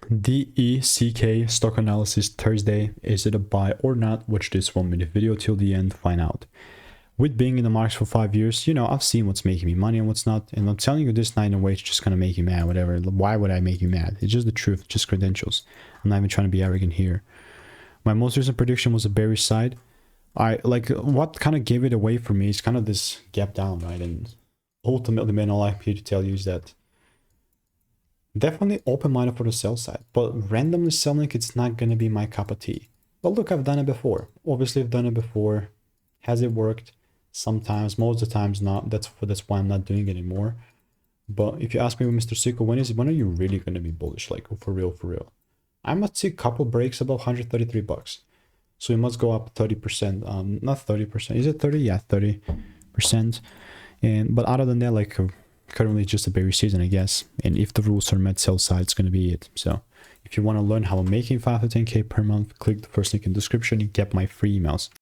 DECK stock analysis Thursday. Is it a buy or not? Watch this 1 minute video till the end, find out. With being in the market for 5 years, you know, I've seen what's making me money and what's not. And I'm telling you this night in a way, it's just gonna make you mad, whatever. Why would I make you mad? It's just the truth, just credentials. I'm not even trying to be arrogant here. My most recent prediction was a bearish side. What kind of gave it away for me is kind of this gap down, right? And ultimately, man, all I'm here to tell you is that definitely open-minded for the sell side, but randomly selling, it's not going to be my cup of tea. But look, I've done it before. Obviously, I've done it before. Has it worked? Sometimes, most of the times not. That's why I'm not doing it anymore. But if you ask me, Mr. Siko, when are you really going to be bullish? Like, for real, for real. I must see a couple breaks above 133 bucks. So it must go up 30%. Not 30%. Is it 30? Yeah, 30%. But other than that, like, currently it's just a bearish season, I guess. And if the rules are met, sell side, it's going to be it. So if you want to learn how I'm making 5 to 10K per month, click the first link in the description and get my free emails.